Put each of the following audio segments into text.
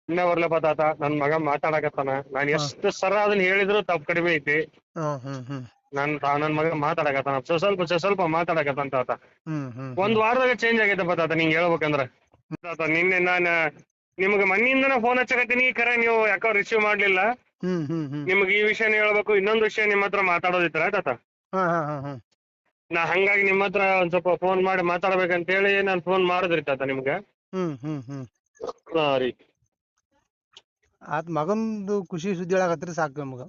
ಇನ್ನ ಬರ್ಲಪ್ಪ ತಾತ ನನ್ ಮಗ ಮಾತಾಡಕತ್ತಾನ. ನಾನ್ ಹಾ ಎಷ್ಟು ಸರ ಅದನ್ನ ಹೇಳಿದ್ರು ತಪ್ಪು ಕಡಿಮೆ ಐತಿ. ಹ್ಮ್ ಹ್ಮ್ ಹ್ಮ್ ನನ್ ಮಗ ಮಾತಾಡಕತ್ತಾನ, ಸ್ವಲ್ಪ ಮಾತಾಡಕತ್ತಾನ ತಾತ. ಹ್ಮ್ ಹ್ಮ್ ಒಂದ್ ಹ್ಮ್ ವಾರದಾಗ ಚೇಂಜ್ ಆಗೈತಪ್ಪ ತಾತ. ನಿಂಗೆ ಹೇಳ್ಬೇಕಂದ್ರ ತಾತ, ನಿನ್ನೆ ನಿಮ್ಗೆ ಮಣ್ಣಿಂದನ ಫೋನ್ ಹಚ್ಚಕತ್ತೀನಿ, ಖರೆ ನೀವು ಯಾಕೋ ರಿಸೀವ್ ಮಾಡ್ಲಿಲ್ಲ. ಹ್ಮ್ ಹ್ಮ್ ಹ್ಮ್ ನಿಮ್ಗೆ ಈ ವಿಷಯನ ಹೇಳ್ಬೇಕು, ಇನ್ನೊಂದು ವಿಷಯ ನಿಮ್ ಹತ್ರ ಮಾತಾಡೋದಿತ್ರ ತಾತ. ಹಾ ಹಾ ಹಾ ಹಾ ಹಂಗಾಗಿ ನಿಮ್ ಹತ್ರ ಒಂದ್ ಸ್ವಲ್ಪ ಫೋನ್ ಮಾಡಿ ಮಾತಾಡ್ಬೇಕಂತ ಹೇಳಿ ನಾನ್ ಫೋನ್ ಮಾಡಿದ್ರಿ ತಾತ ನಿಮ್ಗೆ. ಹ್ಮ್ ಹ್ಮ್ ಹ್ಮ್ ಹಾ ರೀ. ಆತ್ ಮಗಂದು ಖುಷಿ ಸುದ್ದಿ ಹೇಳಕತ್ರಿ ಸಾಕು ನಮಗ.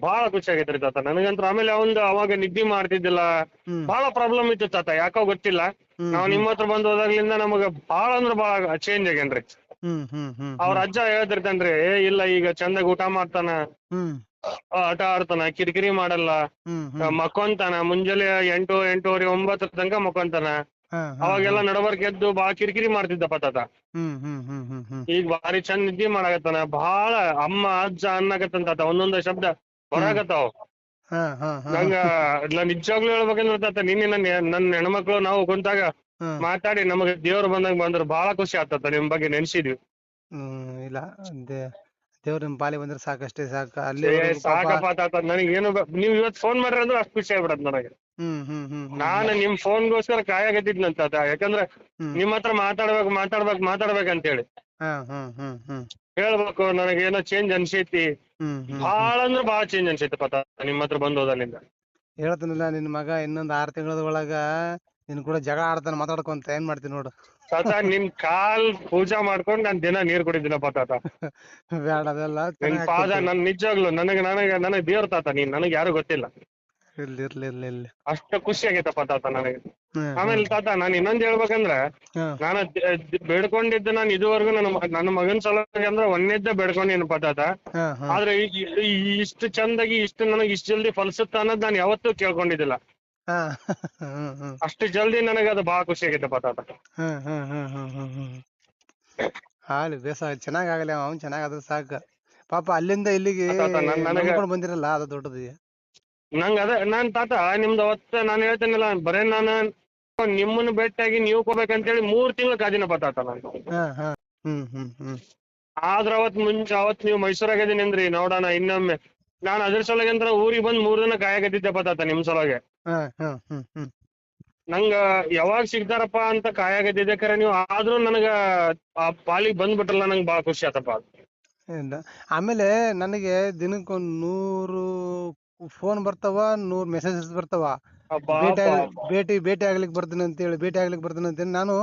ಬಹಳ ಖುಷಿ ಆಗೈತ್ರಿ ತಾತ ನನಗಂತ್ರ. ಆಮೇಲೆ ಅವಾಗ ನಿದ್ದೆ ಮಾಡ್ತಿದ್ದಿಲ್ಲ, ಹ್ಮ್ ಬಹಳ ಪ್ರಾಬ್ಲಮ್ ಇತ್ತು ತಾತ, ಯಾಕೋ ಗೊತ್ತಿಲ್ಲ. ಹ್ಮ್ ನಾವ್ ಹ್ಮ್ ನಿಮ್ ಹತ್ರ ಬಂದ್ ಹೋದಾಗ್ಲಿಂದ ನಮಗ ಬಹಳ ಅಂದ್ರ ಬಹಳ ಚೇಂಜ್ ಆಗೇನ್ರಿ. ಹ್ಮ್ ಹ್ಮ್ ಹ್ಮ್ ಅವ್ರ ಹ್ಮ್ ಅಜ್ಜ ಹೇಳ್ತಿರ್ತಾನ್ರಿ, ಇಲ್ಲ ಈಗ ಚಂದಾಗಿ ಊಟ ಮಾಡ್ತಾನ, ಹ್ಮ್ ಆಟ ಆಡ್ತಾನ, ಕಿರಿಕಿರಿ ಮಾಡಲ್ಲ, ಹ್ಮ್ ಹ್ಮ್ ಮಕ್ಕೊಂತಾನ, ಮುಂಜಾನೆ 8, 8:30, 9 ತನಕ ಮಕ್ಕೊಂತಾನ. ಹಾ ಹಾ ಹಾ ಅವಾಗೆಲ್ಲ ನಡಬರ್ಕ ಎದ್ದು ಬಾಳ ಕಿರಿಕಿರಿ ಮಾಡ್ತಿದ್ದಪ್ಪ ತಾತ. ಹ್ಮ್ ಹ್ಮ್ ಹ್ಮ್ ಹ್ಮ್ ಹ್ಮ್ ಈಗ ಭಾರಿ ಚಂದ ನಿದ್ದಿ ಮಾಡಾಕತ್ತಾನ. ಬಹಳ ಅಮ್ಮ ಅಜ್ಜ ಅನ್ನಕತ್ತಾನ ತಾತ, ಒಂದೊಂದ ಶಬ್ದ ಹ್ಮ್ ಬರಾಕತ್ತಾವ. ಹಾ ಹಾ ಹಾ ನಂಗ ನಾನ್ ನಿಜವಾಗ್ಲೂ ಹೇಳ್ಬೇಕಂದ್ರ ತಾತ, ನಿನ್ನೆ ನನ್ನ ಹೆಣ್ಮಕ್ಳು ನಾವು ಕುಂತಾಗ ಹಾ ಮಾತಾಡಿ ನಮಗೆ ದೇವ್ರು ಬಂದ್ರು ಬಹಳ ಖುಷಿ ಆಗ್ತದ. ನಿಮ್ ಬಗ್ಗೆ ನೆನ್ಸಿದ್ವಿ. ಇಲ್ಲ ದೇವ್ರ ನಿಮ್ ಪಾಲಿ ಬಂದ್ರೆ ಸಾಕಷ್ಟೇ ಸಾಕು. ಏ ಅಲ್ಲಿವರೆಗೂ ಪಾಪ. ಸಾಕಪ್ಪ ತಾತ, ನನಗೆ ಏನು ನೀವ್ ಇವತ್ ಫೋನ್ ಮಾಡ್ರಿ ಅಂದ್ರೆ ಅಷ್ಟು ಖುಷಿ ಆಗ್ಬಿಡತ್ ನನಗೆ. ಹ್ಮ್ ಹ್ಮ್ ಹ್ಮ್ ಹ್ಮ್ ನಾನು ಹ್ಮ್ ನಿಮ್ ಫೋನ್ಗೋಸ್ಕರ ಕಾಯಾಗತ್ತಿದ್ನಂತ ತಾತ. ಯಾಕಂದ್ರೆ ಹ್ಮ್ ನಿಮ್ ಹತ್ರ ಮಾತಾಡ್ಬೇಕಂತೇಳಿ ಹಾ ಹ್ಮ್ ಹ್ಮ್ ಹ್ಮ್ ಹೇಳ್ಬೇಕು. ನನಗೇನೋ ಚೇಂಜ್ ಅನ್ಸೈತಿ, ಹ್ಮ್ ಹ್ಮ್ ಹ್ಮ್ ಬಹಳ ಅಂದ್ರೆ ಬಹಳ ಚೇಂಜ್ ಅನ್ಸೈತಪ್ಪ ತಾತ ನಿಮ್ ಹತ್ರ ಬಂದ್ ಹೋದಾಲಿಂದ. ಹೇಳ್ತೀನಿಲ್ಲ, ನಿನ್ ಮಗ ಇನ್ನೊಂದ್ 6 ತಿಂಗಳದ ಒಳಗ ನಿನ್ ಕೂಡ ಜಗಳ ಆಡ್ತಾನ ಮಾತಾಡ್ಕೊಂತ. ಏನ್ ಮಾಡ್ತೀನಿ ನೋಡು. ತಾತ ನಿನ್ ಕಾಲ್ ಪೂಜಾ ಮಾಡ್ಕೊಂಡ್ ನಾನ್ ದಿನ ನೀರ್ ಕುಡಿತೀನಪ್ಪ ತಾತ. ಬ್ಯಾಡ, ಅದೆಲ್ಲ ನಿನ್ ಚೆನ್ನಾಗ್ ಪಾದ ಆಕೈತಿ. ನಿಜವಾಗ್ಲು ನನಗೆ ದೇವ್ರ ತಾತ. ನನಗೆ ಯಾರು ಗೊತ್ತಿಲ್ಲ. ಇರ್ಲಿ ಇರ್ಲಿ ಇರ್ಲಿ ಇರ್ಲಿ. ಅಷ್ಟು ಖುಷಿ ಆಗೈತಪ್ಪ ತಾತ ನನಗೆ. ಹ್ಮ್ ಆಮೇಲೆ ಹ್ಮ್ ತಾತ ನಾನು ಇನ್ನೊಂದ್ ಹೇಳ್ಬೇಕಂದ್ರ, ಹ್ಮ್ ನಾನು ಬೇಡ್ಕೊಂಡಿದ್ದ, ನಾನು ಇದುವರೆಗೂ ನನ್ನ ಮಗನ್ ಸಲುವಾಗಿ ಅಂದ್ರೆ ಒಂದೇದ್ದ ಬೇಡ್ಕೊಂಡಿನಪ್ಪ ತಾತ. ಹ್ಮ್ ಹ್ಮ್ ಆದ್ರೆ ಇಷ್ಟು ಚಂದಾಗಿ ನನಗೆ ಇಷ್ಟು ಜಲ್ದಿ ಫಲಿಸುತ್ತ ಅನ್ನೋದು ನಾನು ಯಾವತ್ತೂ ಕೇಳ್ಕೊಂಡಿದ್ದಿಲ್ಲ. ಹಾ ಹ್ಮ್ ಹ್ಮ್ ಅಷ್ಟು ಜಲ್ದಿ ನನಗೆ ಅದು ಬಹಳ ಖುಷಿ ಆಗೈತಪ್ಪ ತಾತ. ಹ್ಮ್ ಹ್ಮ್ ಹ್ಮ್ ಹ್ಮ್ ಹ್ಮ್ ಹ್ಮ್ ಹಾಲಿ ಬೇಸ ಚೆನ್ನಾಗ್ ಆಗಲಿ, ಅವ್ನ್ ಚೆನ್ನಾಗಾದ್ರೆ ಸಾಕು. ಪಾಪ ಅಲ್ಲಿಂದ ಇಲ್ಲಿಗೆ ತಾತ ನಂಬ್ಕೊಂಡ್ ಬಂದಿರಲ್ಲ, ಅದು ದೊಡ್ಡದು. ನಾನ್ ತಾತ ನಿಮ್ದು ಅವತ್ತ ನಾನು ಹೇಳ್ತೇನಿಲ್ಲ, ಬರೇ ನಾನು ನಿಮ್ಮನ್ನ ಭೇಟಿಯಾಗಿ ನೀವು ಹೋಗ್ಬೇಕಂತೇಳಿ 3 ತಿಂಗಳು ಕಾದಿನಪ್ಪ ತಾತ ನಾನು. ಹಾ ಹಾ ಹ್ಮ್ ಹ್ಮ್ ಹ್ಮ್ ಆದ್ರ ಅವತ್ ನೀವು ಮೈಸೂರಾಗಿದ್ದೀನಿ ಅಂದ್ರಿ, ನೋಡೋಣ ಇನ್ನೊಮ್ಮೆ. ನಾನು ಅದ್ರ ಸಲುವಾಗಿ ಅಂತ ಊರಿಗೆ ಬಂದ್ 3 ದಿನ ಕಾಯಕತ್ತಿದ್ದೆಪ್ಪ ತಾತ ನಿಮ್ ಸಲುವಾಗಿ. ಹಾ ಹಾ ಹ್ಮ್ ಹ್ಮ್ ನಂಗ ಯಾವಾಗ ಸಿಗ್ತಾರಪ್ಪ ಅಂತ ಕಾಯಕತ್ತಿದ್ದೆ, ಖರೆ ನೀವು ಆದ್ರೂ ನನಗ ಆ ಪಾಲಿಗೆ ಬಂದ್ಬಿಟ್ರಲ್ಲ, ನಂಗೆ ಬಹಳ ಖುಷಿ ಆತಪ್ಪ. ಇಲ್ಲ, ಆಮೇಲೆ ನನಗೆ ದಿನಕ್ಕೊಂದ್ 100 ಫೋನ್ ಬರ್ತಾವ, 100 ಮೆಸೇಜಸ್ ಬರ್ತಾವ. ಅಬ್ಬಾ ಭೇಟಿ ಅಬ್ಬಾ ಆಗ್ ಅಬ್ಬಾ. ಭೇಟಿ ಆಗ್ಲಿಕ್ಕೆ ಬರ್ತೀನಿ ಅಂತೇಳಿ ನಾನು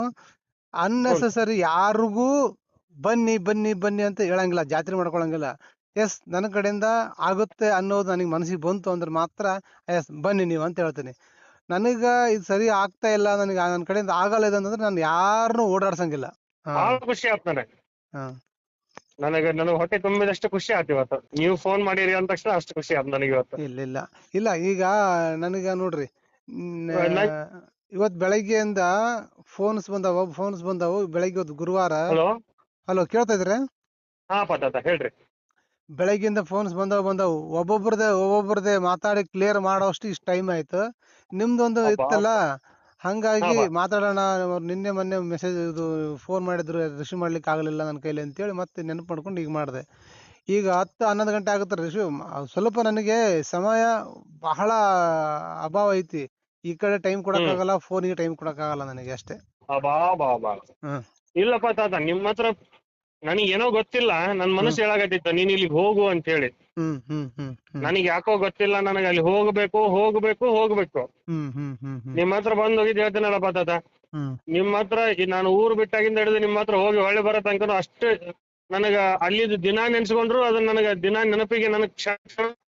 ಹ್ಞೂ ಅನ್ನೆಸೆಸರಿ ಯಾರಿಗೂ ಬನ್ನಿ ಬನ್ನಿ ಬನ್ನಿ ಅಂತ ಹೇಳಂಗಿಲ್ಲ, ಜಾತ್ರೆ ಮಾಡ್ಕೊಳಂಗಿಲ್ಲ. ಎಸ್, ನನ್ನ ಕಡೆಯಿಂದ ಆಗುತ್ತೆ ಅನ್ನೋದು ನನಗೆ ಮನಸ್ಸಿಗೆ ಬಂತು ಅಂದ್ರೆ ಮಾತ್ರ ಎಸ್ ಬನ್ನಿ ನೀವು ಅಂತ ಹೇಳ್ತೀನಿ. ನನಗ ಇದು ಸರಿ ಆಗ್ತಾ ಇಲ್ಲ, ನನಗೆ ನನ್ನ ಕಡೆಯಿಂದ ಆಗಲ್ಲ ಅಂತಂದ್ರೆ ನಾನು ಯಾರನ್ನೂ ಓಡಾಡ್ಸಂಗಿಲ್ಲ. ಹಾ ಬಹಳ ಖುಷಿ ಆಯ್ತು ನನಗೆ. ಹಾ ನನಗೆ ಹೊಟ್ಟೆ ತುಂಬಿದಷ್ಟು ಖುಷಿ ಆಯ್ತು ಇವತ್ತು. ನೀವು ಫೋನ್ ಮಾಡಿರಿ ಅಂದ ತಕ್ಷಣ ಅಷ್ಟು ಖುಷಿ ಆಯ್ತು ನನಗೆ ಇವತ್ತು. ಇಲ್ಲ ಇಲ್ಲ ಇಲ್ಲ, ಈಗ ನನಗ ನೋಡ್ರಿ, ನಂಗ್ ಇವತ್ ಬೆಳಗ್ಗೆಯಿಂದ ಫೋನ್ಸ್ ಬಂದಾವು ಬೆಳಗ್ಗೆ. ಇವತ್ತು ಗುರುವಾರ. ಹಲೋ. ಹಲೋ, ಕೇಳ್ತಾ ಇದ್ರೆ? ಹಾ ತಾತ ಹೇಳ್ರಿ. ಬೆಳಗ್ಗೆಯಿಂದ ಫೋನ್ಸ್ ಬಂದವು. ಒಬ್ಬೊಬ್ರದೇ ಮಾತಾಡಿ ಕ್ಲಿಯರ್ ಮಾಡೋಷ್ಟು ಇಷ್ಟು ಟೈಮ್ ಆಯ್ತು. ನಿಮ್ದೊಂದು ಅಬ್ಬಾ ಇತ್ತಲ್ಲ, ಅಬ್ಬಾ. ಹಾ ಹಂಗಾಗಿ ಬಾ. ಮಾತಾಡೋಣ. ನಿನ್ನೆ ಮೊನ್ನೆ ಮೆಸೇಜ್ ಫೋನ್ ಮಾಡಿದ್ರು, ರಿಸೀವ್ ಮಾಡ್ಲಿಕ್ಕೆ ಆಗಲಿಲ್ಲ ನನ್ನ ಕೈಲಿ ಅಂತೇಳಿ ಮತ್ತೆ ನೆನಪು ಮಾಡ್ಕೊಂಡು ಈಗ ಮಾಡಿದೆ. ಈಗ 10-11 ಗಂಟೆ ಆಗುತ್ತೆ ರಿಸೀವ್. ಸ್ವಲ್ಪ ನನಗೆ ಸಮಯ ಬಹಳ ಅಭಾವ ಐತಿ. ಈ ಕಡೆ ಟೈಮ್ ಹ್ಮ್. ಕೊಡಕ್ಕಾಗಲ್ಲ, ಫೋನಿಗೆ ಟೈಮ್ ಕೊಡಕ್ಕಾಗಲ್ಲ ನನಗೆ ಅಷ್ಟೇ. ಬಾ ಬಾ ಬಾ. ಹ್ಮ್ ಇಲ್ಲಪ್ಪ ತಾತ, ನಿಮ್ ಹತ್ರ ನನಗೇನೋ ಗೊತ್ತಿಲ್ಲ, ನನ್ ಹ್ಮ್ ಮನಸ್ಸು ಹೇಳಾಕತ್ತಿತ್ತು ನೀನ್ ಇಲ್ಲಿಗೆ ಹೋಗು ಅಂತ ಹೇಳಿ. ಹ್ಮ್ ಹ್ಮ್ ಹ್ಮ್ ಹ್ಮ್ ನನಗೆ ಯಾಕೋ ಗೊತ್ತಿಲ್ಲ, ನನಗೆ ಅಲ್ಲಿ ಹೋಗ್ಬೇಕು. ಹ್ಮ್ ಹ್ಮ್ ಹ್ಮ್ ಹ್ಮ್ ನಿಮ್ ಹತ್ರ ಬಂದ್ ಹೋಗಿದ್ದು ಹೇಳ್ತೇನಲ್ಲಪ್ಪ ತಾತ. ಹ್ಮ್ ನಿಮ್ ಹತ್ರ ನಾನು ಊರು ಬಿಟ್ಟಾಗಿಂದ ಹಿಡಿದು ನಿಮ್ ಹತ್ರ ಹೋಗಿ ಹೊಳ್ಳಿ ಬರೋ ತನಕ ಅಷ್ಟು ನನಗ ಅಲ್ಲಿದ್ದು ದಿನ ನೆನ್ಸ್ಕೊಂಡ್ರು ಅದನ್ನ ನನಗೆ ದಿನ ನೆನಪಿಗೆ ನನಗ್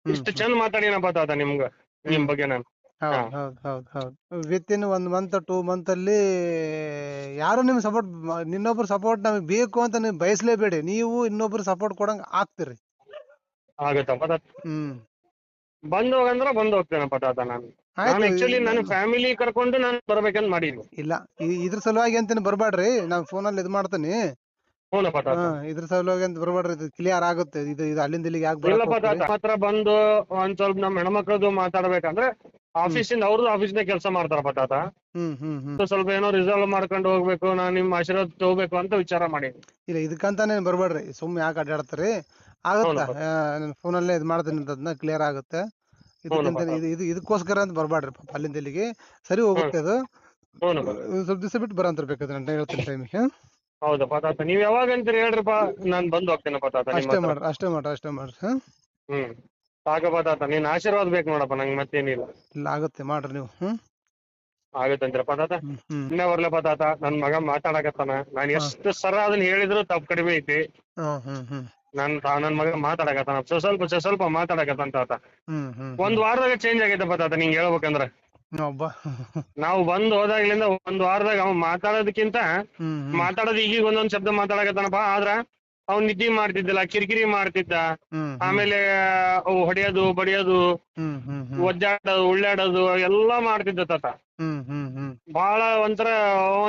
ಹ್ಮ್ ಇಷ್ಟು ಹ್ಮ್ ಚಂದ ಮಾತಾಡಿನಪ್ಪ ತಾತ ನಿಮ್ ಹ್ಮ್ ಬಗ್ಗೆ ನಾನು. ಹಾ. ಹೌದು. ವಿತಿನ್ 1 ಮಂತ್ 2 ಮಂತ್ ಅಲ್ಲಿ ಯಾರು ನಿಮ್ ಸಪೋರ್ಟ್, ಇನ್ನೊಬ್ರು ಸಪೋರ್ಟ್ ನಮಗೆ ಬೇಕು ಅಂತ ನೀವು ಬಯಸ್ಲೇಬೇಡಿ. ನೀವು ಇನ್ನೊಬ್ರು ಸಪೋರ್ಟ್ ಕೊಡಂಗ್ ಆಗ್ತಿರಿ. ಆಗತ್ತಪ್ಪ ತಾತ. ಹ್ಮ್ ಬಂದ್ ಹೋಗಂದ್ರ ಬಂದ್ ಹೋಗ್ತೇನಪ್ಪ ತಾತ. ನಾನು ಆಯ್ತು. ಆಕ್ಚುಲಿ ನನ್ನ ಫ್ಯಾಮಿಲಿ ಕರ್ಕೊಂಡು ನಾನು ಬರ್ಬೇಕಂತ ಮಾಡೀನಿ. ಇಲ್ಲ, ಇದ್ರ ಸಲುವಾಗಿ ಅಂತಾನೆ ಬರ್ಬೇಡ್ರಿ. ನಾನು ಫೋನಲ್ಲಿ ಇದು ಮಾಡ್ತೀನಿ. ಹ್ಞೂನಪ್ಪ ತಾತ. ಇದ್ರ ಸಲುವಾಗಿ ಅಂತ ಬರ್ಬೇಡ್ರಿ. ಇದು ಕ್ಲಿಯರ್ ಆಗುತ್ತೆ. ಇದು ಅಲ್ಲಿಂದ ಇಲ್ಲಿಗೆ ಯಾಕೆ ಬರಕ್ ಇಲ್ಲಪ್ಪ ಹೋಗ್ತೀರಿ? ತಾತ, ಹತ್ರ ಬಂದು ಒಂದ್ ಸ್ವಲ್ಪ ನಮ್ಮ ಹೆಣ್ಮಕ್ಳದು ಮಾತಾಡ್ಬೇಕಂದ್ರೆ ಹ್ಮ್ ಆಫೀಸಿಂದ ಕೆಲಸ ಮಾಡ್ತಾರಪ್ಪ ತಾತ. ಸ್ವಲ್ಪ ಏನೋ ರಿಸಾಲ್ವ್ ಮಾಡ್ಕೊಂಡು ಹೋಗ್ಬೇಕು, ನಾನ್ ನಿಮ್ಮ ಆಶೀರ್ವಾದ ತಗೋಬೇಕು ಅಂತ ವಿಚಾರ ಮಾಡಿ. ಇಲ್ಲ ಇದಕ್ಕಂತಾನೆ ಬರ್ಬೇಡ್ರಿ, ಸುಮ್ನೆ ಯಾಕೆ ಅಡ್ಡಾಡ್ತಾರಿ, ಆಗುತ್ತ ಹೌನಪ್ಪ. ನಾನು ಫೋನಲ್ಲೇ ಇದು ಮಾಡ್ತೀನಿ ಅಂತ ಅದನ್ನ ಕ್ಲಿಯರ್ ಆಗುತ್ತೆ. ಹೌನಪ್ಪ. ಇದಕ್ಕಂತ ಇದಕ್ಕೋಸ್ಕರ ಅಂತ ಬರ್ಬೇಡ್ರಿ ಪಾಪ, ಅಲ್ಲಿಂದ ಇಲ್ಲಿಗೆ ಸರಿ ಹೋಗುತ್ತೆ ಅದು. ಹೌನಪ್ಪ. ಸ್ವಲ್ಪ ದಿವಸ ಬಿಟ್ಟು ಬರಂತ ಬೇಕಾದ್ರೆ ನಾನು ಹೇಳ್ತೀನಿ ಟೈಮಿಗೆ. ಹೌದಪ್ಪ ತಾತ, ನೀವ್ ಯಾವಾಗ ಅಂತೀರಿ ಹೇಳ್ರಿಪ್ಪ, ನಾನ್ ಬಂದು ಹೋಗ್ತೇನಪ್ಪ ತಾತ ನಿಮ್ಮ ಅಷ್ಟೇ ಹತ್ರ. ಮಾಡ್ರಿ ಅಷ್ಟೇ ಮಾಡ್ರಿ ಅಷ್ಟೇ ಮಾಡ್ರಿ. ಸಾಕಪ್ಪ ತಾತ, ನಿನ್ ಆಶೀರ್ವಾದ ಬೇಕು ನೋಡಪ್ಪ ನಂಗೆ, ಮತ್ತೇನಿಲ್ಲ. ಇಲ್ಲ ಆಗುತ್ತೆ ಮಾಡ್ರಿ ನೀವು. ಆಗುತ್ತಂತೀರಪ್ಪ ತಾತ. ಇನ್ನೇ ಬರ್ಲಪ್ಪ ತಾತ, ನನ್ ಮಗ ಮಾತಾಡಕತ್ತಾನ. ನಾನ್ ಎಷ್ಟು ಸರ ಅದನ್ನ ಹೇಳಿದ್ರು ತಪ್ಪು ಕಡಿಮೆ ಐತಿ. ನನ್ ಮಗ ಮಾತಾಡಕತ್ತಾನ, ಸ್ವಲ್ಪ ಮಾತಾಡಕತ್ತಾನ ತಾತ. ಒಂದ್ ವಾರದಾಗ ಚೇಂಜ್ ಆಗೈತಪ್ಪ ತಾತ, ನಿಂಗೆ ಹೇಳ್ಬೇಕಂದ್ರ. ನಾವು ಬಂದ್ ಹೋದಾಗ್ಲಿಂದ ಒಂದ್ ವಾರದಾಗ ಅವ್ ಮಾತಾಡೋದಕ್ಕಿಂತ ಮಾತಾಡೋದು ಈಗೀಗ ಒಂದೊಂದ್ ಶಬ್ದ ಮಾತಾಡಕತ್ತಾನಪ್ಪ. ಆದ್ರ ಅವ್ನ್ ನಿದ್ದೆ ಮಾಡ್ತಿದ್ದಿಲ್ಲ, ಕಿರಿಕಿರಿ ಮಾಡ್ತಿದ್ದ. ಆಮೇಲೆ ಅವು ಹೊಡೆಯೋದು ಬಡಿಯೋದು, ಒದ್ದಾಡೋದು ಉಳ್ಳಾಡೋದು ಎಲ್ಲಾ ಮಾಡ್ತಿದ್ದ ತಾತ. ಬಾಳ ಒಂಥರ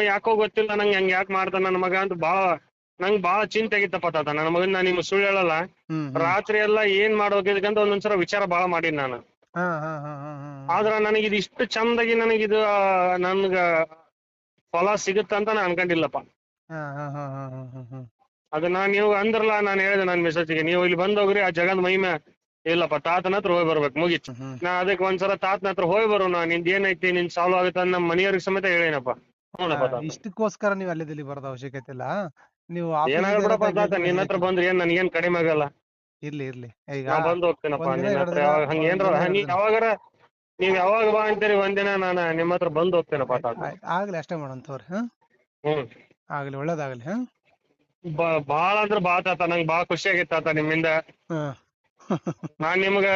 ಯಾಕೋ ಗೊತ್ತಿಲ್ಲ ನಂಗೆ, ಹಂಗ ಯಾಕೆ ಮಾಡ್ತಾನ ನನ್ನ ಮಗ ಅಂತ ನಂಗ್ ಬಾಳ ಚಿಂತೆ ಆಗಿತ್ತಪ್ಪ ತಾತ. ನನ್ನ ಮಗನ್ ನಾನು ನಿಮ್ ಸುಳ್ಳು ಹೇಳಲ್ಲ, ರಾತ್ರಿ ಎಲ್ಲಾ ಏನ್ ಮಾಡ್ಬೇಕಂತ ಒಂದೊಂದ್ಸಲ ವಿಚಾರ ಬಾಳ ಮಾಡೀನಿ ನಾನು. ಆದ್ರ ನನಗಿದು ಇಷ್ಟು ಚಂದಾಗಿ ನನಗಿದು ನನ್ಗ ಫಲ ಸಿಗುತ್ತಂತ ನಾ ಅನ್ಕೊಂಡಿಲ್ಲಪ್ಪ. ಅದನ್ನ ನೀವು ಅಂದ್ರಲ್ಲ, ನಾನು ಹೇಳಿದೆ ನನ್ನ ಮೆಸೇಜ್ಗೆ, ನೀವು ಇಲ್ಲಿ ಬಂದೋಗ್ರಿ, ಆ ಜಗದ ಮಹಿಮೆ ಇಲ್ಲಪ್ಪ, ತಾತನ ಹತ್ರ ಹೋಗಿ ಬರ್ಬೇಕು, ಮುಗೀತು. ನಾ ಅದಕ್ಕೆ ಒಂದ್ಸಲ ತಾತನ ಹತ್ರ ಹೋಗಿ ಬರೋಣ, ನಿಂದ ಏನೈತಿ, ನಿನ್ ಸಾಲ್ವ್ ಆಗುತ್ತೆ ಅಂತ ನಮ್ಮ ಮನೆಯವ್ರಿಗೆ ಸಮೇತ ಹೇಳೇನಪ್ಪ. ಇಷ್ಟಕ್ಕೋಸ್ಕರ ನೀವು ಅಲ್ಲಿದಲ್ಲಿ ಬರೋದ ಅವಶ್ಯಕತೆ ಇಲ್ಲ. ನೀವು ಏನಾಗ್ಬಿಡಪ್ಪ ತಾತ, ನಿನ್ನ ಹತ್ರ ಬಂದ್ರೆ ಏನ್ ನನ್ಗೇನ್ ಕಡಿಮೆ ಆಗಲ್ಲ. ಇರ್ಲಿ ಈಗ ನಾ ಬಂದು ಹೋಗ್ತೇನಪ್ಪ ನಿನ್ನ ಹತ್ರ. ಹಂಗೇನ್ರ ನೀವ್ ಯಾವಾಗ ಬಾ ಅಂತೀರಿ, ಒಂದಿನ ನಾನು ನಿಮ್ಮ ಹತ್ರ ಬಂದು ಹೋಗ್ತೇನಪ್ಪ ತಾತ. ಆಗ್ಲಿ ಅಷ್ಟೇ ಮಾಡೋಂತವ್ರಿ. ಆಗ್ಲಿ, ಒಳ್ಳೇದಾಗ್ಲಿ. ಬಾಳ ಅಂದ್ರ ಬಾ ತಾತ, ನಂಗೆ ಬಾಳ ಖುಷಿ ಆಗಿತ್ತು ತಾತ ನಿಮ್ಮಿಂದ. ನಾನ್ ನಿಮ್ಗ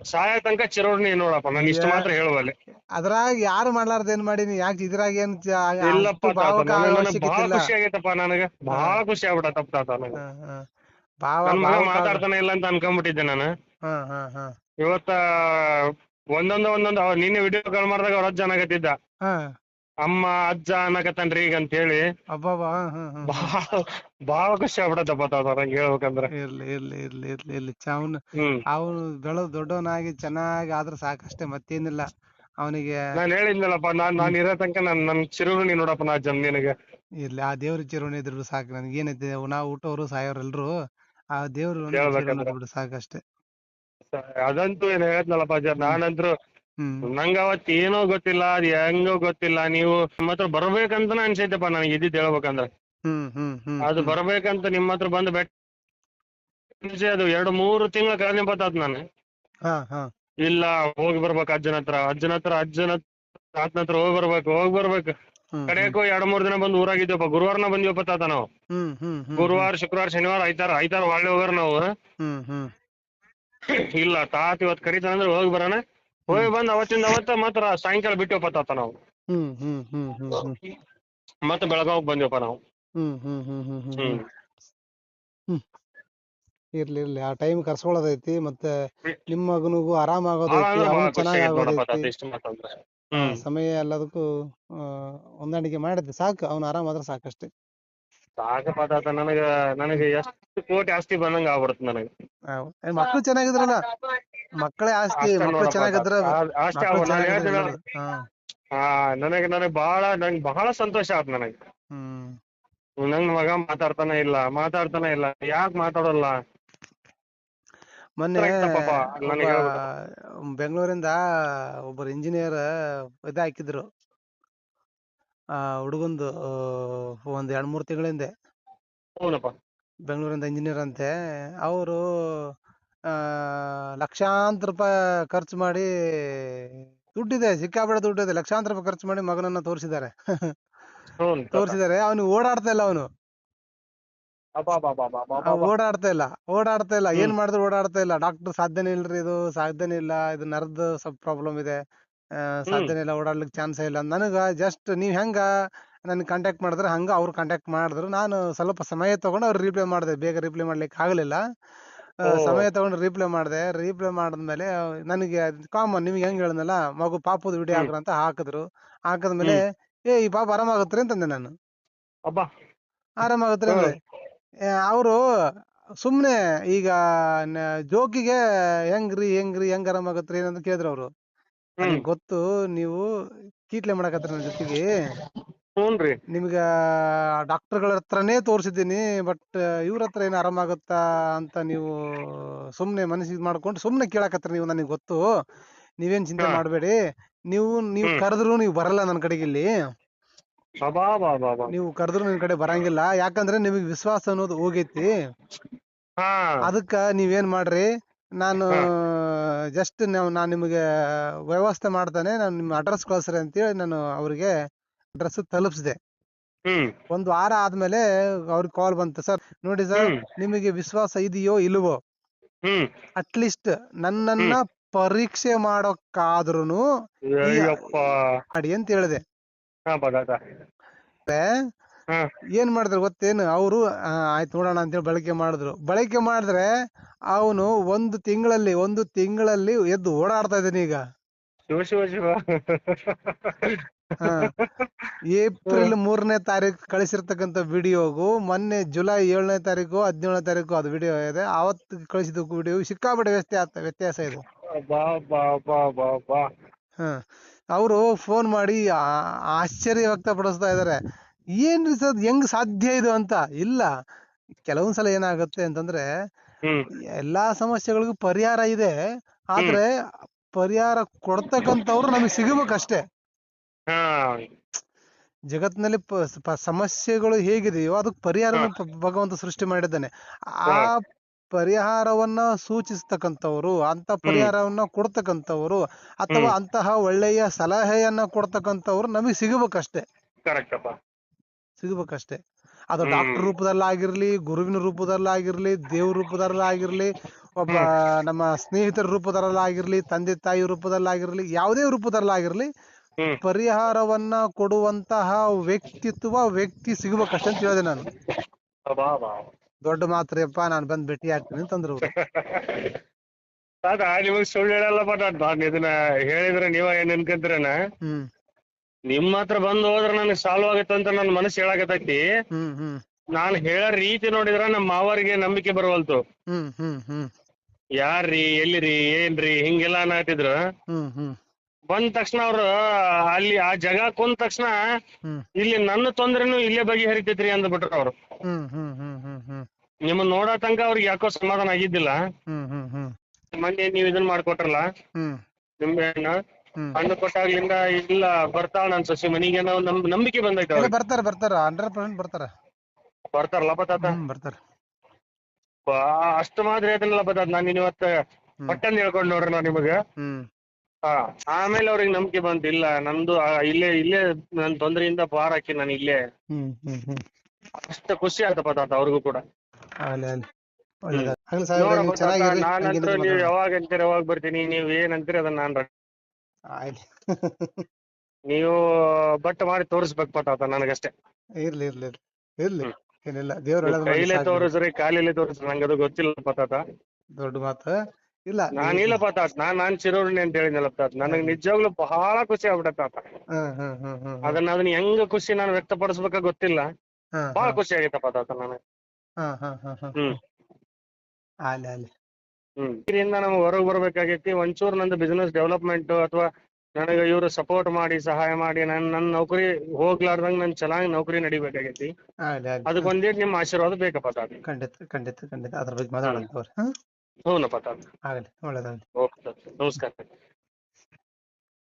ಸಹಾಯ ತನಕ ಚಿರೋಣಿ ನೋಡಪ್ಪ, ನಾನು ಇಷ್ಟು ಮಾತ್ರ ಹೇಳುವಲ್ಲಿ. ಅದ್ರಾಗ ಯಾರು ಮಾಡ್ಲಾರ್ದ ಏನ್ ಮಾಡೀನಿ, ಯಾಕೆ ಇದ್ರಾಗ ಏನ್ ಇಲ್ಲಪ್ಪ ತಾತ, ಬಹಳ ಖುಷಿ ಆಗೈತಪ್ಪ, ನನಗ ಬಹಳ ಖುಷಿ ಆಗ್ಬಿಡತ್ತಪ್ಪ ತಾತ. ನನಗೆ ನನ್ ಮಗ ಮಾತಾಡ್ತಾನೆ ಇಲ್ಲ ಅಂತ ಅನ್ಕೊಂಡ್ಬಿಟ್ಟಿದ್ದೆ ನಾನು. ಇವತ್ತ ಒಂದೊಂದು ನಿನ್ನೆ ವಿಡಿಯೋ ಕಾಲ್ ಮಾಡಿದಾಗ ಅವ್ರ ಅಜ್ಜ ಅನ್ನಕತ್ತಿದ್ದ, ಅಮ್ಮ ಅಜ್ಜ ಅನ್ನಕತ್ತನ್ರಿ ಈಗ ಅಂತ ಹೇಳಿ. ಬಹಳ ಖುಷಿ ಆಗ್ಬಿಡತ್ತಪ್ಪ ತಾತ ನಂಗೆ ಹೇಳ್ಬೇಕಂದ್ರೆ. ಇರ್ಲಿ ಅವನು ಬೆಳೆದು ದೊಡ್ಡವನಾಗಿ ಚೆನ್ನಾಗಿ ಆದ್ರೆ ಸಾಕಷ್ಟೇ, ಮತ್ತೇನಿಲ್ಲ ಅವನಿಗೆ. ನಾನ್ ಹೇಳಿದ್ನಲ್ಲಪ್ಪ, ನಾನ್ ಇರೋ ತನಕ ನನ್ ಚಿರುಣಿ ನೋಡಪ್ಪ ನಾ ಅಜ್ಜನ್ ನಿನಗೆ. ಇರ್ಲಿ, ಆ ದೇವ್ರ ಚಿರುಣಿ ಇದ್ರು ಸಾಕು ನನಗೆ. ಏನೈತೆ, ನಾವು ಊಟವರು ಸಾಯೋರು ಎಲ್ರು, ಆ ದೇವ್ರು ಬಿಡು ಸಾಕಷ್ಟೇ. ಅದಂತೂ ಏನ್ ಹೇಳದ್ನಲ್ಲಪ್ಪ ಅಜ್ಜ, ನಾನಂದ್ರು ನಂಗ ಅವತ್ ಏನೋ ಗೊತ್ತಿಲ್ಲ, ಅದ್ ಹೆಂಗೋ ಗೊತ್ತಿಲ್ಲ, ನೀವು ನಿಮ್ಮ ಹತ್ರ ಬರ್ಬೇಕಂತ ಅನ್ಸೈತಪ್ಪ ನನಗೆ ಇದ್ದಿದ್ ಹೇಳ್ಬೇಕಂದ್ರೆ. ಅದು ಬರ್ಬೇಕಂತ ನಿಮ್ಮ ಹತ್ರ ಬಂದು ಬೆಟ್ಟ ಅದು 2-3 ತಿಂಗಳ ಕಳೆದ ಬತ್ತಾತ್ ನಾನು. ಇಲ್ಲ ಹೋಗಿ ಬರ್ಬೇಕು ಅಜ್ಜನ ಹತ್ರ ಹೋಗಿ ಬರ್ಬೇಕು. ಕಡೆಯಕ್ಕೂ 2-3 ದಿನ ಬಂದು ಊರಾಗಿದ್ದೇವಪ್ಪ. ಗುರುವಾರನ ಬಂದಿವಪ್ಪ ತಾತ ನಾವು. ಗುರುವಾರ, ಶುಕ್ರವಾರ, ಶನಿವಾರ, ಐತಾರ ಒಳ್ಳೆ ಹೋಗಾರ ನಾವು. ಇಲ್ಲ ತಾತ ಇವತ್ ಕರೀತಾನಂದ್ರೆ ಹೋಗಿ ಬರೋಣ. ಹೋಗಿ ಬಂದ್ ಅವತ್ತಿಂದ ಅವತ್ತ ಮಾತ್ರ ಸಾಯಂಕಾಲ ಬಿಟ್ಟವಪ್ಪ ತಾತ ನಾವು. ಮತ್ತೆ ಬೆಳಗಾವ್ ಬಂದಿವಪ್ಪ ನಾವು. ಇರ್ಲಿ, ಆ ಟೈಮ್ ಕರ್ಸ್ಕೊಳ್ಳೋದೈತಿ, ಮತ್ತೆ ನಿಮ್ಮ ಮಗನಿಗೂ ಆರಾಮ ಆಗೋದೈತಿ, ಅವನು ಚೆನ್ನಾಗಿ ಆಗೋದೈತಿ. ಸಮಯ ಎಲ್ಲದಕ್ಕೂ ಹೊಂದಾಣಿಕೆ ಮಾಡಿದ್ರೆ ಸಾಕು, ಅವನು ಆರಾಮಾದ್ರೆ ಸಾಕಷ್ಟೇ. ಸಾಕಪ್ಪ ತಾತ, ನನಗೆ ಎಷ್ಟು ಕೋಟಿ ಆಸ್ತಿ ಬಂದಂಗ ಆಗ್ಬಿಡುತ್ತೆ ನನಗೆ. ಮಕ್ಳು ಚೆನ್ನಾಗಿದ್ರಲ್ಲ, ಮಕ್ಕಳೇ ಆಸ್ತಿ. ಮಕ್ಳು ಚೆನ್ನಾಗಿದ್ರ ನನಗೆ ಬಹಳ ಸಂತೋಷ ಆಯ್ತು ನನಗೆ. ನನ್ ಮಗ ಮಾತಾಡ್ತಾನೆ ಇಲ್ಲ, ಯಾಕೆ ಮಾತಾಡೋಲ್ಲ. ಮೊನ್ನೆ ಬೆಂಗಳೂರಿಂದ ಒಬ್ಬರು ಇಂಜಿನಿಯರ್ ಹಾಕಿದ್ರು, ಹುಡುಗಂದು ಒಂದ್ 2-3 ತಿಂಗಳ ಹಿಂದೆ. ಬೆಂಗಳೂರಿಂದ ಇಂಜಿನಿಯರ್ ಅಂತೆ. ಅವರು ಲಕ್ಷಾಂತರ ರೂಪಾಯಿ ಖರ್ಚು ಮಾಡಿ, ದುಡ್ಡಿದೆ, ಸಿಕ್ಕಾಪಟ್ಟೆ ದುಡ್ಡಿದೆ, ಲಕ್ಷಾಂತರ ರೂಪಾಯಿ ಖರ್ಚು ಮಾಡಿ ಮಗನನ್ನ ತೋರಿಸಿದ್ದಾರೆ. ಅವನು ಓಡಾಡ್ತಾ ಇಲ್ಲ, ಏನ್ ಮಾಡಿದ್ರು ಓಡಾಡ್ತಾ ಇಲ್ಲ. ಡಾಕ್ಟರ್ ಸಾಧ್ಯನೇ ಇಲ್ರಿ, ಇದು ಸಾಧ್ಯನೇ ಇಲ್ಲ, ಇದು ನರ್ದ್ ಸ್ವಲ್ಪ ಪ್ರಾಬ್ಲಮ್ ಇದೆ, ಸಾಧ್ಯನೇ ಇಲ್ಲ, ಓಡಾಡ್ಲಿಕ್ಕೆ ಚಾನ್ಸ್ ಇಲ್ಲ. ನನಗ ಜಸ್ಟ್ ನೀವ್ ಹೆಂಗ ನನ್ ಕಾಂಟ್ಯಾಕ್ಟ್ ಮಾಡಿದ್ರೆ ಹಂಗ ಅವ್ರು ಕಾಂಟ್ಯಾಕ್ಟ್ ಮಾಡಿದ್ರು. ನಾನು ಸ್ವಲ್ಪ ಸಮಯ ತಗೊಂಡು ಅವ್ರು ರಿಪ್ಲೈ ಮಾಡಿದೆ. ಬೇಗ ರಿಪ್ಲೈ ಮಾಡ್ಲಿಕ್ಕೆ ಆಗ್ಲಿಲ್ಲ, ಸಮಯ ತಗೊಂಡು ರಿಪ್ಲೈ ಮಾಡಿದ್ಮೇಲೆ ನನಗೆ ಕಾಮನ್ ನಿಮ್ಗೆ ಹೆಂಗ್ ಹೇಳಿದ್ನಲ್ಲ, ಮಗು ಪಾಪದ ವಿಡಿಯೋ ಹಾಕ್ರ ಅಂತ ಹಾಕಿದ್ಮೇಲೆ ಈ ಪಾಪ ಆರಾಮಾಗತ್ರಿ ಅಂತಂದೆ ನಾನು. ಆರಾಮಾಗತ್ರಿ ಅಂದ್ರೆ ಅವರು ಸುಮ್ನೆ ಈಗ ಜೋಕಿಗೆ ಹೆಂಗ್ ಆರಾಮಾಗತ್ರಿ ಏನಂತ ಕೇಳಿದ್ರು ಅವರು. ಗೊತ್ತು, ನೀವು ಕೀಟ್ಲೆ ಮಾಡಕತ್ರಿ ನನ್ನ ಜೊತೆಗೆ. ಹ್ಞೂನ್ರಿ. ನಿಮ್ಗ ಡಾಕ್ಟರ್ಗಳ ಹತ್ರನೇ ತೋರಿಸಿದ್ದೀನಿ, ಬಟ್ ಇವ್ರ ಹತ್ರ ಏನು ಆರಾಮಾಗುತ್ತಾ ಅಂತ ನೀವು ಸುಮ್ನೆ ಮನಸ್ಸಿಗೆ ಮಾಡ್ಕೊಂಡು ಸುಮ್ನೆ ಕೇಳಕತ್ರಿ ನೀವು. ನನಗೆ ಗೊತ್ತು, ನೀವೇನ್ ಚಿಂತೆ ಹಾ. ಮಾಡಬೇಡಿ. ನೀವು ಹ್ಮ್. ಕರೆದ್ರು ನೀವು ಬರಲ್ಲ ನನ್ನ ಕಡೆಗೆ. ಇಲ್ಲಿ ಅಬಾಬಾಬಾಬಾ. ನೀವು ಕರೆದ್ರು ನಿನ್ ಕಡೆ ಬರಂಗಿಲ್ಲ, ಯಾಕಂದ್ರೆ ನಿಮಗೆ ವಿಶ್ವಾಸ ಅನ್ನೋದು ಹೋಗೈತಿ. ಹಾ. ಅದಕ್ಕ ನೀವೇನ್ ಮಾಡ್ರಿ, ನಾನು ಹಾ. ಜಸ್ಟ್ ನಾನು ನಿಮಗೆ ವ್ಯವಸ್ಥೆ ಮಾಡ್ತಾನೆ, ನಾನು ನಿಮ್ಮ ಅಡ್ರೆಸ್ ಕಳಿಸ್ರಿ ಅಂತೇಳಿ ನಾನು ಅವ್ರಿಗೆ ಅಡ್ರೆಸ್ ತಲುಪಿಸಿದೆ. ಹ್ಮ್. ಒಂದು ವಾರ ಆದ್ಮೇಲೆ ಅವ್ರಿಗೆ ಕಾಲ್ ಬಂತು, ಸರ್ ನೋಡಿ ಸರ್, ಹ್ಮ್. ನಿಮಗೆ ವಿಶ್ವಾಸ ಇದೆಯೋ ಇಲ್ವೋ, ಹ್ಮ್. ಅಟ್ಲೀಸ್ಟ್ ನನ್ನನ್ನ ಹ್ಮ್. ಪರೀಕ್ಷೆ ಮಾಡೋಕ್ಕಾದ್ರೂನು ಈ ಅಯ್ಯಪ್ಪ. ಮಾಡಿ ಅಂತ ಹೇಳಿದೆ. ಹಾ ಪದಾರ್ಥ. ಹಾ. ಏನ್ ಮಾಡಿದ್ರು ಗೊತ್ತೇನು ಅವರು? ಆಯ್ತು ನೋಡೋಣ ಅಂತೇಳಿ ಬಳಕೆ ಮಾಡಿದ್ರೆ ಅವನು ಒಂದು ತಿಂಗಳಲ್ಲಿ ಎದ್ದು ಓಡಾಡ್ತಾ ಇದ್ದಾನೆ ಈಗ. ಶಿವ ಶಿವ ಶಿವ. ಹಾ. ಏಪ್ರಿಲ್ 3ನೇ ತಾರೀಕು ಕಳಿಸಿರ್ತಕ್ಕಂಥ ವಿಡಿಯೋಗೂ ಮೊನ್ನೆ ಜುಲೈ 7ನೇ ತಾರೀಕು 17ನೇ ತಾರೀಕು ಅದು ವಿಡಿಯೋ ಇದೆ, ಅವತ್ತು ಕಳಿಸಿದ ವಿಡಿಯೋ ಸಿಕ್ಕಾಪಟ್ಟೆ ವ್ಯತ್ಯಾಸ ಇದೆ. ಬಾ ಬಾ ಬಾ ಬಾ ಬಾ. ಹ ಅವರು ಫೋನ್ ಮಾಡಿ ಆಶ್ಚರ್ಯ ವ್ಯಕ್ತಪಡಿಸ್ತಾ ಇದಾರೆ, ಏನ್ರಿ ಸರ್ ಹೆಂಗ್ ಸಾಧ್ಯ ಇದು ಅಂತ. ಇಲ್ಲ, ಕೆಲವೊಂದ್ಸಲ ಏನಾಗುತ್ತೆ ಅಂತಂದ್ರೆ ಹ್ಮ್. ಎಲ್ಲಾ ಸಮಸ್ಯೆಗಳಿಗೂ ಪರಿಹಾರ ಇದೆ, ಆದ್ರೆ ಪರಿಹಾರ ಕೊಡ್ತಕ್ಕಂಥವ್ರು ನಮಗೆ ಸಿಗಬೇಕಷ್ಟೇ. ಹಾ. ಜಗತ್ತಿನಲ್ಲಿ ಸಮಸ್ಯೆಗಳು ಹೇಗಿದೆಯೋ ಅದಕ್ಕೆ ಪರಿಹಾರನ ಭಗವಂತ ಸೃಷ್ಟಿ ಮಾಡಿದ್ದಾನೆ. ಆ ಪರಿಹಾರವನ್ನ ಸೂಚಿಸ್ತಕ್ಕಂಥವ್ರು, ಅಂತ ಪರಿಹಾರವನ್ನ ಕೊಡ್ತಕ್ಕಂಥವ್ರು, ಅಥವಾ ಅಂತಹ ಒಳ್ಳೆಯ ಸಲಹೆಯನ್ನ ಕೊಡ್ತಕ್ಕಂಥವ್ರು ನಮಗೆ ಸಿಗಬೇಕಷ್ಟೇ. ಕರೆಕ್ಟ್ ಅಪ್ಪ. ಸಿಗಬೇಕಷ್ಟೇ. ಅದು ಡಾಕ್ಟರ್ ರೂಪದಲ್ಲಾಗಿರ್ಲಿ, ಗುರುವಿನ ರೂಪದಲ್ಲಾಗಿರ್ಲಿ, ದೇವ್ರ ರೂಪದಲ್ಲಾಗಿರ್ಲಿ, ಒಬ್ಬ ನಮ್ಮ ಸ್ನೇಹಿತರ ರೂಪದಲ್ಲಾಗಿರ್ಲಿ, ತಂದೆ ತಾಯಿ ರೂಪದಲ್ಲಾಗಿರ್ಲಿ, ಯಾವುದೇ ರೂಪದಲ್ಲಾಗಿರ್ಲಿ, ಪರಿಹಾರವನ್ನ ಕೊಡುವಂತಹ ವ್ಯಕ್ತಿ ಸಿಗ್ಬೇಕಷ್ಟೇ ಅಂತ ಹೇಳಿದೆ ನಾನು. ದೊಡ್ಡ ಮಾತ್ರಿಯಪ್ಪ, ನಾನು ಬಂದ್ ಭೇಟಿ ಆಗ್ತೀನಿ ಅಂತಂದ್ರು. ಅದ ನಿಮಗ್ ಸುಳ್ಳು ಹೇಳಲ್ಲಪ್ಪ, ನಾನು ಇದನ್ನ ಹೇಳಿದ್ರೆ ನೀವ ಏನ್ ಅನ್ಕೊಂತೀರನ? ನಿಮ್ ಹತ್ರ ಬಂದು ಹೋದ್ರ ನನಗ್ ಸಾಲ್ವ್ ಆಗತ್ತ ಅಂತ ನನ್ ಮನಸ್ಸು ಹೇಳಾಕತೈತಿ. ನಾನ್ ಹೇಳೋ ರೀತಿ ನೋಡಿದ್ರ ನಮ್ಮ ಮಾವರಿಗೆ ನಂಬಿಕೆ ಬರವಲ್ತು. ಯಾರ್ರೀ, ಎಲ್ಲಿರಿ, ಏನ್ರಿ ಹಿಂಗೆಲ್ಲ ಅನ್ನತಿದ್ರು. ಬಂದ ತಕ್ಷಣ ಅವ್ರು ಅಲ್ಲಿ ಆ ಜಾಗ ಕುಂದ ತಕ್ಷಣ ಇಲ್ಲಿ ನನ್ನ ತೊಂದ್ರೆನು ಇಲ್ಲೇ ಬಗೆಹರಿತೈತ್ರಿ ಅಂದ್ಬಿಟ್ರು ಅವ್ರು. ನಿಮ್ಮನ್ನ ನೋಡೋ ತನಕ ಅವ್ರಿಗೆ ಯಾಕೋ ಸಮಾಧಾನ ಆಗಿದ್ದಿಲ್ಲ. ಮೊನ್ನೆ ನೀವ್ ಇದನ್ ಮಾಡ್ಕೊಟ್ರಲ್ಲ ನಿಮ್ಗೆ ಹಣ್ಣು ಕೊಟ್ಟಾಗ್ಲಿಂದ ಇಲ್ಲ ಬರ್ತಾಳ ನನ್ ಸೊಸಿ ಮನಿಗೆ ನಂಬಿಕೆ ಬಂದೈತೆ. ಬರ್ತಾರ 100% ಬರ್ತಾರಲ್ಲ ಬತ್ತಾತ. ಅಷ್ಟು ಮಾತ್ರ ಹೇಳ್ತೀನಲ್ಲ ಬತ್ತಾತ. ನಾನು ಇವತ್ತ ಪಟ್ಟಂದ್ ಹೇಳ್ಕೊಂಡ್ ನೋಡ್ರಿ ನಾವ್ ನಿಮಗ. ಆಮೇಲೆ ಅವ್ರಿಗೆ ನಂಬಿಕೆ ಬಂತು, ಇಲ್ಲ ನಂದು ಇಲ್ಲೇ ನನ್ ತೊಂದ್ರೆಯಿಂದ ಪಾರ್ ಹಾಕಿ ನಾನು ಇಲ್ಲೇ. ಅಷ್ಟ ಖುಷಿ ಆಯ್ತಪ್ಪ ತಾತ ಅವ್ರಿಗೂ ಕೂಡ. ನಾನಂತರ ನೀವ್ ಯಾವಾಗ ಅಂತೀರ ಯಾವಾಗ ಬರ್ತೀನಿ, ನೀವ್ ಏನ್ ಅಂತೀರಿ ಅದನ್ನ ನಾನ್ ನೀವು ಬಟ್ ಮಾಡಿ ತೋರಿಸ್ಬೇಕು ತಾತ ನನಗಷ್ಟೇ. ಇರ್ಲಿ ಏನಿಲ್ಲ, ದೇವ್ರ ಕೈಲೇ ತೋರಿಸ್ರಿ ಕಾಲಿಲೆ ತೋರಿಸ್ರಿ, ನಂಗೆ ಅದು ಗೊತ್ತಿಲ್ಲಪ್ಪ ತಾತ. ದೊಡ್ಡ ಮಾತು ಇಲ್ಲ. ನಾನಿಲ್ಲಪ್ಪ ತಾತ, ನಾನ್ ಚಿರೋಣಿ ಅಂತ ಹೇಳಿದ್ನಲ್ಲ ತಾತ, ನನಗ್ ನಿಜವಾಗ್ಲೂ ಬಹಳ ಖುಷಿ ಆಗ್ಬಿಟ್ಟೆ ತಾತ. ಅದನ್ನ ಹೆಂಗ ಖುಷಿ ನಾನು ವ್ಯಕ್ತಪಡಿಸ್ಬೇಕ ಗೊತ್ತಿಲ್ಲ, ಬಹಳ ಖುಷಿ ಆಗೈತಪ್ಪ ತಾತ ನನಗೆ. ಇದರಿಂದ ನಮ್ಗೆ ಹೊರಗೆ ಬರ್ಬೇಕಾಗೈತಿ. ಒಂಚೂರು ನಂದು ಬಿಸ್ನೆಸ್ ಡೆವಲಪ್ಮೆಂಟ್ ಅಥವಾ ನನಗೆ ಇವ್ರು ಸಪೋರ್ಟ್ ಮಾಡಿ ಸಹಾಯ ಮಾಡಿ ನನ್ನ ನೌಕರಿ ಹೋಗ್ಲಾರ್ದಂಗ ನನ್ ಚೆನ್ನಾಗಿ ನೌಕರಿ ನಡಿಬೇಕಾಗೈತಿ. ಅದಕ್ಕೊಂದೇ ನಿಮ್ಮ ಆಶೀರ್ವಾದ ಬೇಕಪ್ಪ ತಾತ. ಖಂಡಿತ ಅದ್ರ ಬಗ್ಗೆ ಮಾತಾಡೋಣ. ಹೌನಪ್ಪ ತಾತ. ಒಳ್ಳೇದಾಗಲಿ. ಓಕೆ ತಾತ, ನಮಸ್ಕಾರ.